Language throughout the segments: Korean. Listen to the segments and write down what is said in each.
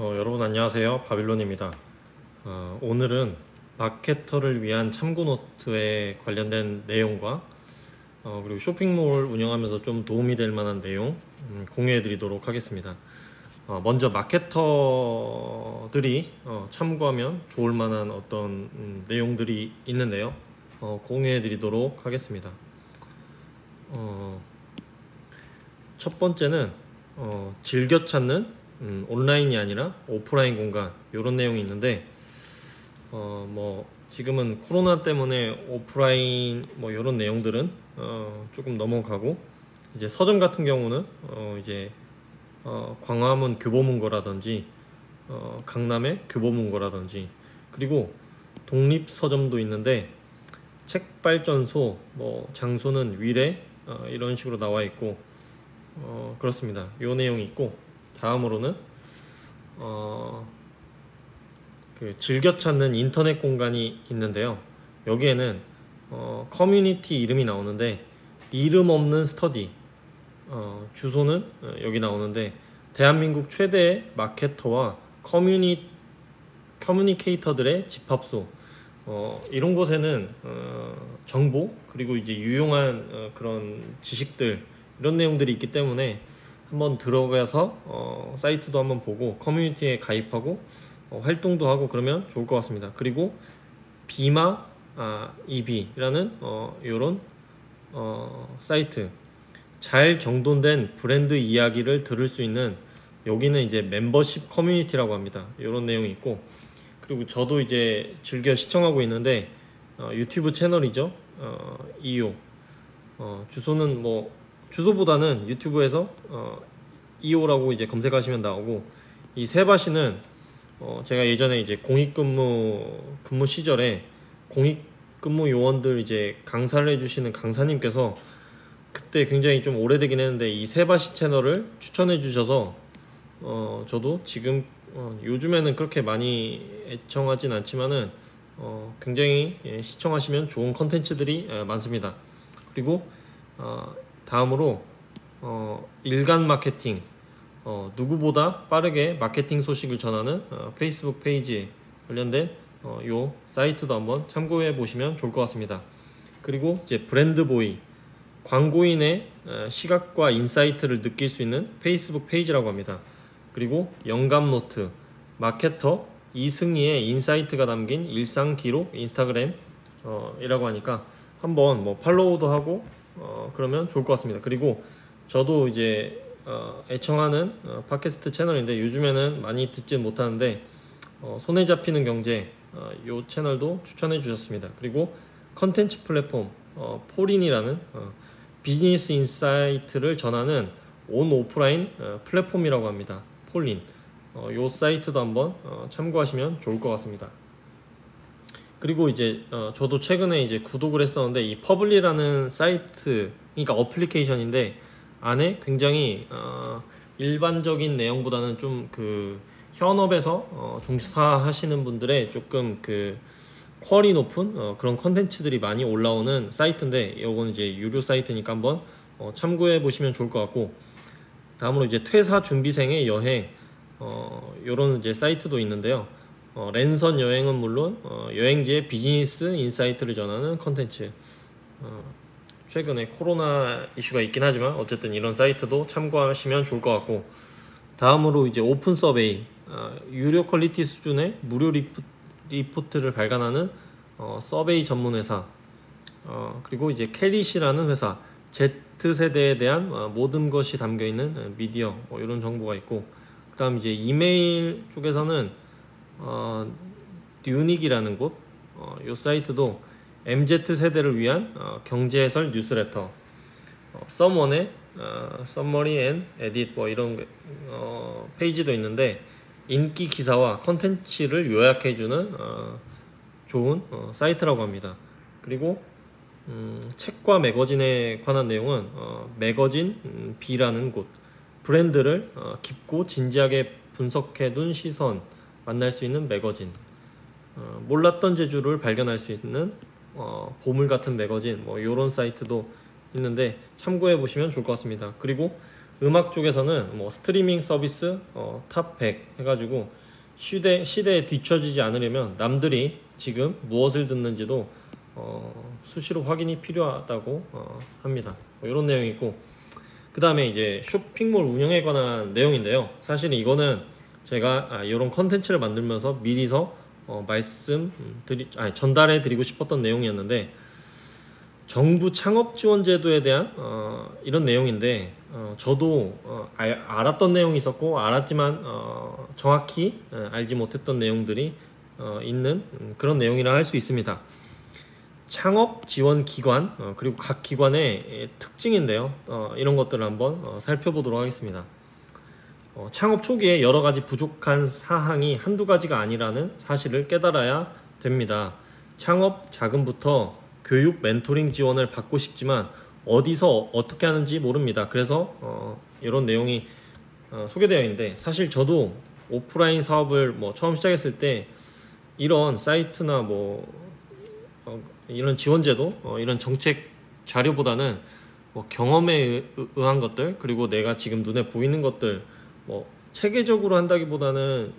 여러분 안녕하세요. 바빌론입니다. 오늘은 마케터를 위한 참고 노트에 관련된 내용과 그리고 쇼핑몰 운영하면서 좀 도움이 될 만한 내용 공유해 드리도록 하겠습니다. 먼저 마케터들이 참고하면 좋을 만한 어떤 내용들이 있는데요. 공유해 드리도록 하겠습니다. 첫 번째는 즐겨 찾는 온라인이 아니라 오프라인 공간, 이런 내용이 있는데 지금은 코로나 때문에 오프라인 이런 내용들은 조금 넘어가고, 이제 서점 같은 경우는 광화문 교보문고라든지 강남의 교보문고라든지, 그리고 독립서점도 있는데 책발전소 장소는 위례 이런 식으로 나와 있고, 그렇습니다. 요 내용이 있고, 다음으로는 즐겨 찾는 인터넷 공간이 있는데요. 여기에는 커뮤니티 이름이 나오는데, 이름 없는 스터디, 주소는 여기 나오는데, 대한민국 최대의 마케터와 커뮤니케이터들의 집합소, 이런 곳에는 정보, 그리고 이제 유용한 그런 지식들, 이런 내용들이 있기 때문에 한번 들어가서 사이트도 한번 보고 커뮤니티에 가입하고 활동도 하고 그러면 좋을 것 같습니다. 그리고 비마 EB라는 요런 사이트, 잘 정돈된 브랜드 이야기를 들을 수 있는, 여기는 이제 멤버십 커뮤니티라고 합니다. 이런 내용이 있고, 그리고 저도 이제 즐겨 시청하고 있는데 유튜브 채널이죠. 이오 주소는 주소보다는 유튜브에서 이오라고 이제 검색하시면 나오고, 이 세바시는 제가 예전에 이제 근무 시절에 공익근무 요원들 이제 강사를 해주시는 강사님께서 그때 굉장히 좀 오래되긴 했는데 이 세바시 채널을 추천해 주셔서 저도 지금 요즘에는 그렇게 많이 애청하진 않지만은 굉장히 시청하시면 좋은 컨텐츠들이 많습니다. 그리고 다음으로 일간 마케팅, 누구보다 빠르게 마케팅 소식을 전하는 페이스북 페이지에 관련된 요 사이트도 한번 참고해 보시면 좋을 것 같습니다. 그리고 이제 브랜드보이, 광고인의 시각과 인사이트를 느낄 수 있는 페이스북 페이지라고 합니다. 그리고 영감노트, 마케터 이승희의 인사이트가 담긴 일상 기록 인스타그램 이라고 하니까 한번 팔로우도 하고 그러면 좋을 것 같습니다. 그리고 저도 이제 애청하는 팟캐스트 채널인데 요즘에는 많이 듣지 못하는데 손에 잡히는 경제, 요 채널도 추천해 주셨습니다. 그리고 컨텐츠 플랫폼 포린이라는 비즈니스 인사이트를 전하는 온 오프라인 플랫폼이라고 합니다. 폴린, 요 사이트도 한번 참고하시면 좋을 것 같습니다. 그리고 이제 저도 최근에 이제 구독을 했었는데, 이 퍼블리라는 사이트, 그러니까 어플리케이션인데 안에 굉장히 일반적인 내용보다는 좀 현업에서 종사하시는 분들의 조금 퀄이 높은 그런 컨텐츠들이 많이 올라오는 사이트인데, 이거는 이제 유료 사이트니까 한번 참고해 보시면 좋을 것 같고, 다음으로 이제 퇴사 준비생의 여행, 요런 이제 사이트도 있는데요. 랜선 여행은 물론 여행지의 비즈니스 인사이트를 전하는 컨텐츠, 최근에 코로나 이슈가 있긴 하지만 어쨌든 이런 사이트도 참고하시면 좋을 것 같고, 다음으로 이제 오픈 서베이, 유료 퀄리티 수준의 무료 리포트를 발간하는 서베이 전문 회사, 그리고 이제 캐리시라는 회사, Z세대에 대한 모든 것이 담겨있는 미디어, 이런 정보가 있고, 그 다음 이제 이메일 쪽에서는 뉴닉이라는 곳, 이 사이트도 MZ세대를 위한 경제해설 뉴스레터, 썸원의 서머리 앤 에딧 이런 페이지도 있는데, 인기 기사와 컨텐츠를 요약해주는 좋은 사이트라고 합니다. 그리고 책과 매거진에 관한 내용은 매거진 B라는 곳, 브랜드를 깊고 진지하게 분석해둔 시선 만날 수 있는 매거진, 몰랐던 재주를 발견할 수 있는 보물 같은 매거진, 요런 사이트도 있는데 참고해 보시면 좋을 것 같습니다. 그리고 음악 쪽에서는 뭐 스트리밍 서비스 탑 100 해가지고 시대에 뒤처지지 않으려면 남들이 지금 무엇을 듣는지도 수시로 확인이 필요하다고 합니다. 뭐 이런 내용이 있고, 그 다음에 이제 쇼핑몰 운영에 관한 내용인데요. 사실 이거는 제가 이런 컨텐츠를 만들면서 미리서 전달해 드리고 싶었던 내용이었는데, 정부 창업 지원 제도에 대한 이런 내용인데, 저도 알았던 내용이 있었고 알았지만 정확히 알지 못했던 내용들이 있는 그런 내용이라 할 수 있습니다. 창업 지원 기관 그리고 각 기관의 특징인데요. 이런 것들을 한번 살펴보도록 하겠습니다. 창업 초기에 여러 가지 부족한 사항이 한두 가지가 아니라는 사실을 깨달아야 됩니다. 창업 자금부터 교육 멘토링 지원을 받고 싶지만 어디서 어떻게 하는지 모릅니다. 그래서 이런 내용이 소개되어 있는데, 사실 저도 오프라인 사업을 처음 시작했을 때 이런 사이트나 이런 지원제도, 이런 정책 자료보다는 경험에 의한 것들, 그리고 내가 지금 눈에 보이는 것들 체계적으로 한다기보다는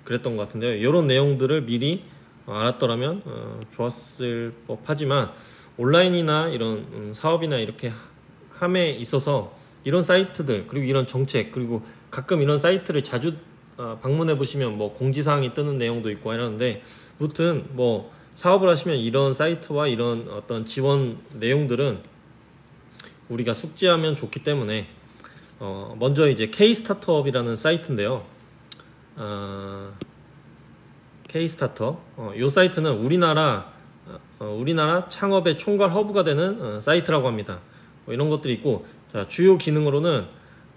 그랬던 것 같은데요. 이런 내용들을 미리 알았더라면 좋았을 법하지만, 온라인이나 이런 사업이나 이렇게 함에 있어서 이런 사이트들, 그리고 이런 정책, 그리고 가끔 이런 사이트를 자주 방문해 보시면 공지사항이 뜨는 내용도 있고 이러는데, 무튼 사업을 하시면 이런 사이트와 이런 어떤 지원 내용들은 우리가 숙지하면 좋기 때문에, 먼저 이제 K-스타트업이라는 사이트인데요. K-스타트업, 이 사이트는 우리나라 창업의 총괄 허브가 되는 사이트라고 합니다. 이런 것들이 있고, 자, 주요 기능으로는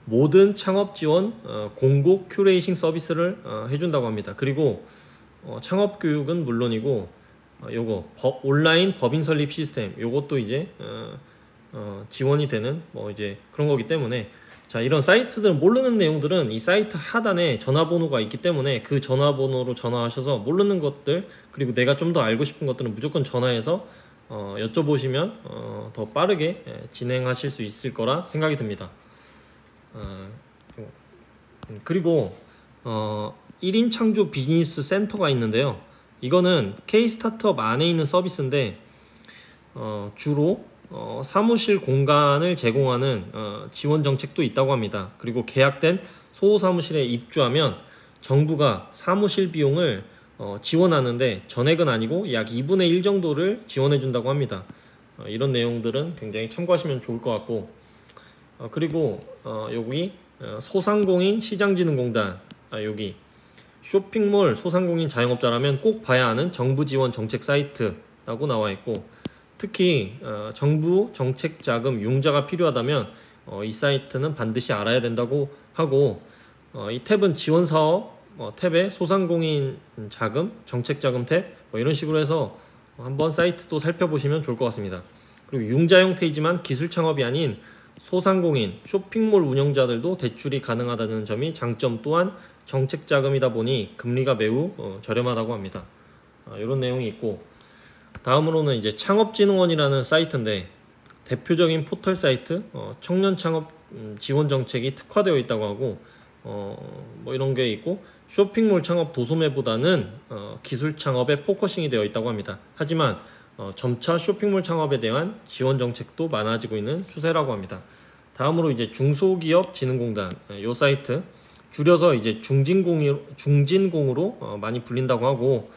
모든 창업 지원 공고 큐레이싱 서비스를 해준다고 합니다. 그리고 창업 교육은 물론이고, 온라인 법인 설립 시스템, 요것도 이제 지원이 되는 이제 그런 거기 때문에, 자, 이런 사이트들 모르는 내용들은 이 사이트 하단에 전화번호가 있기 때문에 그 전화번호로 전화하셔서 모르는 것들, 그리고 내가 좀 더 알고 싶은 것들은 무조건 전화해서 여쭤보시면 더 빠르게 진행하실 수 있을 거라 생각이 듭니다. 그리고 1인 창조 비즈니스 센터가 있는데요. 이거는 K-스타트업 안에 있는 서비스인데, 주로 사무실 공간을 제공하는 지원 정책도 있다고 합니다. 그리고 계약된 소호사무실에 입주하면 정부가 사무실 비용을 지원하는데, 전액은 아니고 약 2분의 1 정도를 지원해 준다고 합니다. 이런 내용들은 굉장히 참고하시면 좋을 것 같고, 그리고 여기 소상공인 시장진흥공단, 여기 쇼핑몰 소상공인 자영업자라면 꼭 봐야 하는 정부 지원 정책 사이트라고 나와 있고, 특히 정부 정책 자금 융자가 필요하다면 이 사이트는 반드시 알아야 된다고 하고, 이 탭은 지원 사업 탭에 소상공인 자금, 정책 자금 탭 이런 식으로 해서 한번 사이트도 살펴보시면 좋을 것 같습니다. 그리고 융자 형태이지만 기술 창업이 아닌 소상공인 쇼핑몰 운영자들도 대출이 가능하다는 점이 장점, 또한 정책 자금이다 보니 금리가 매우 저렴하다고 합니다. 이런 내용이 있고, 다음으로는 이제 창업진흥원이라는 사이트인데, 대표적인 포털 사이트, 청년 창업 지원 정책이 특화되어 있다고 하고, 이런 게 있고, 쇼핑몰 창업 도소매보다는 기술 창업에 포커싱이 되어 있다고 합니다. 하지만 점차 쇼핑몰 창업에 대한 지원 정책도 많아지고 있는 추세라고 합니다. 다음으로 이제 중소기업진흥공단, 이 사이트 줄여서 이제 중진공으로 많이 불린다고 하고,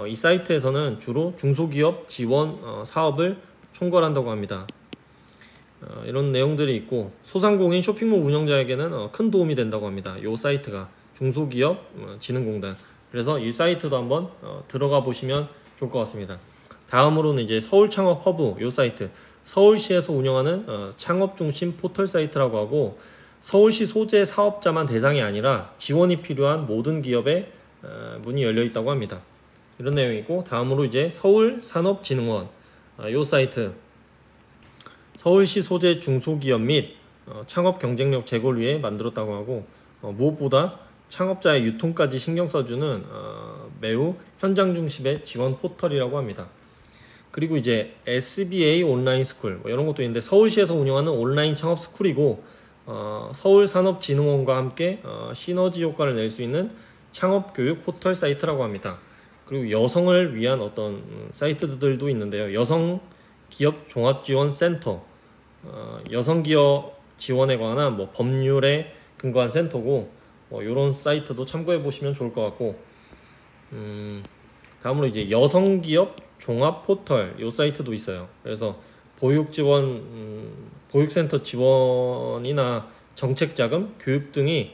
이 사이트에서는 주로 중소기업 지원 사업을 총괄한다고 합니다. 이런 내용들이 있고, 소상공인 쇼핑몰 운영자에게는 큰 도움이 된다고 합니다. 이 사이트가 중소기업 진흥공단. 그래서 이 사이트도 한번 들어가 보시면 좋을 것 같습니다. 다음으로는 이제 서울창업 허브, 이 사이트, 서울시에서 운영하는 창업 중심 포털 사이트라고 하고, 서울시 소재 사업자만 대상이 아니라 지원이 필요한 모든 기업에 문이 열려 있다고 합니다. 이런 내용이 있고, 다음으로 이제 서울산업진흥원, 이 사이트, 서울시 소재 중소기업 및 창업 경쟁력 제고를 위해 만들었다고 하고, 무엇보다 창업자의 유통까지 신경 써주는 매우 현장 중심의 지원 포털이라고 합니다. 그리고 이제 SBA 온라인 스쿨, 이런 것도 있는데, 서울시에서 운영하는 온라인 창업 스쿨이고, 서울산업진흥원과 함께 시너지 효과를 낼 수 있는 창업교육 포털 사이트라고 합니다. 그리고 여성을 위한 어떤 사이트들도 있는데요. 여성기업종합지원센터, 여성기업 지원에 관한 뭐 법률에 근거한 센터고, 이런 사이트도 참고해 보시면 좋을 것 같고, 다음으로 이제 여성기업 종합 포털 요 사이트도 있어요. 그래서 보육센터 지원이나 정책자금, 교육 등이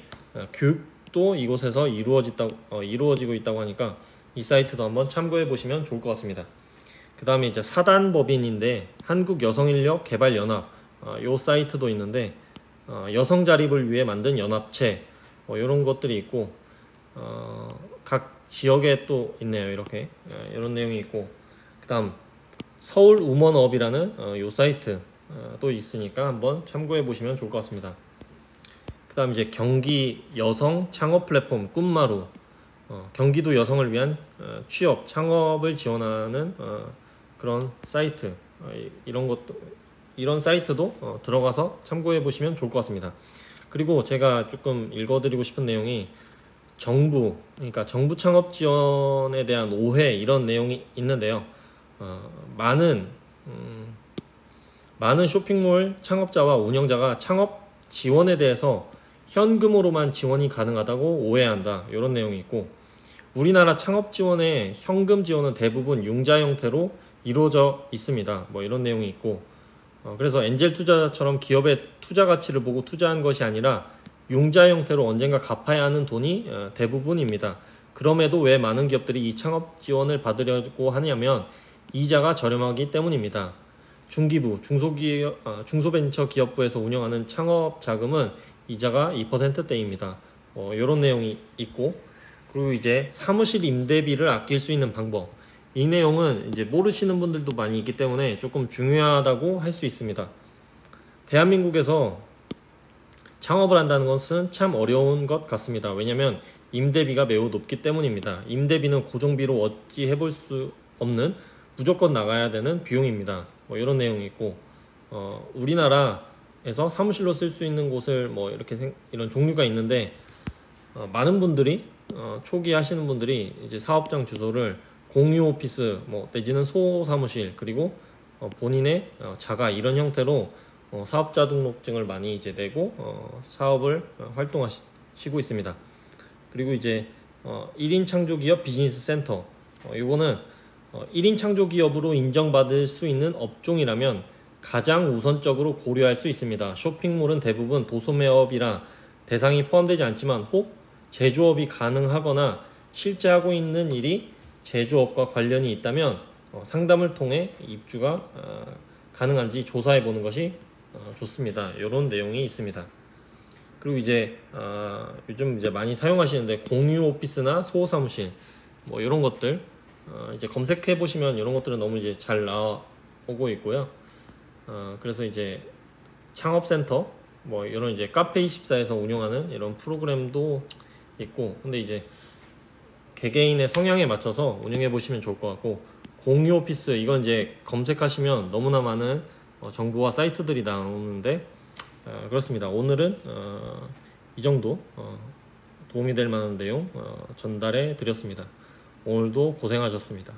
교육도 이곳에서 이루어지고 있다고 하니까 이 사이트도 한번 참고해 보시면 좋을 것 같습니다. 그 다음에 이제 사단법인인데 한국여성인력개발연합 요 사이트도 있는데 여성 자립을 위해 만든 연합체 이런 것들이 있고 각 지역에 또 있네요. 이렇게 이런 내용이 있고, 그 다음 서울우먼업이라는 요 사이트 또 있으니까 한번 참고해 보시면 좋을 것 같습니다. 그 다음 이제 경기 여성 창업 플랫폼 꿈마루, 경기도 여성을 위한 취업 창업을 지원하는 그런 사이트, 이런 사이트도 들어가서 참고해 보시면 좋을 것 같습니다. 그리고 제가 조금 읽어드리고 싶은 내용이 그러니까 정부 창업 지원에 대한 오해 이런 내용이 있는데요. 많은 쇼핑몰 창업자와 운영자가 창업 지원에 대해서 현금으로만 지원이 가능하다고 오해한다, 이런 내용이 있고, 우리나라 창업 지원의 현금 지원은 대부분 융자 형태로 이루어져 있습니다, 뭐 이런 내용이 있고, 그래서 엔젤 투자자처럼 기업의 투자 가치를 보고 투자한 것이 아니라 융자 형태로 언젠가 갚아야 하는 돈이 대부분입니다. 그럼에도 왜 많은 기업들이 이 창업 지원을 받으려고 하냐면 이자가 저렴하기 때문입니다. 중기부, 중소벤처기업부에서 운영하는 창업 자금은 이자가 2%대입니다. 이런 내용이 있고, 그리고 이제 사무실 임대비를 아낄 수 있는 방법, 이 내용은 이제 모르시는 분들도 많이 있기 때문에 조금 중요하다고 할 수 있습니다. 대한민국에서 창업을 한다는 것은 참 어려운 것 같습니다. 왜냐하면 임대비가 매우 높기 때문입니다. 임대비는 고정비로 어찌 해볼 수 없는 무조건 나가야 되는 비용입니다. 이런 내용이 있고, 우리나라에서 사무실로 쓸 수 있는 곳을 이런 종류가 있는데, 많은 분들이 초기 하시는 분들이 이제 사업장 주소를 공유 오피스 내지는 소사무실, 그리고 본인의 자가, 이런 형태로 사업자 등록증을 많이 이제 내고 사업을 활동하시고 있습니다. 그리고 이제 1인 창조기업 비즈니스 센터, 이거는 1인 창조기업으로 인정받을 수 있는 업종이라면 가장 우선적으로 고려할 수 있습니다. 쇼핑몰은 대부분 도소매업이라 대상이 포함되지 않지만, 혹 제조업이 가능하거나 실제 하고 있는 일이 제조업과 관련이 있다면 상담을 통해 입주가 가능한지 조사해 보는 것이 좋습니다. 이런 내용이 있습니다. 그리고 이제 요즘 이제 많이 사용하시는데 공유 오피스나 소사무실 이런 것들 이제 검색해 보시면 이런 것들은 너무 이제 잘 나오고 있고요. 그래서 이제 창업센터 이런 이제 카페24에서 운영하는 이런 프로그램도 있고, 근데 이제 개개인의 성향에 맞춰서 운영해 보시면 좋을 것 같고, 공유 오피스, 이건 이제 검색하시면 너무나 많은 정보와 사이트들이 나오는데, 그렇습니다. 오늘은 이 정도 도움이 될 만한 내용 전달해 드렸습니다. 오늘도 고생하셨습니다.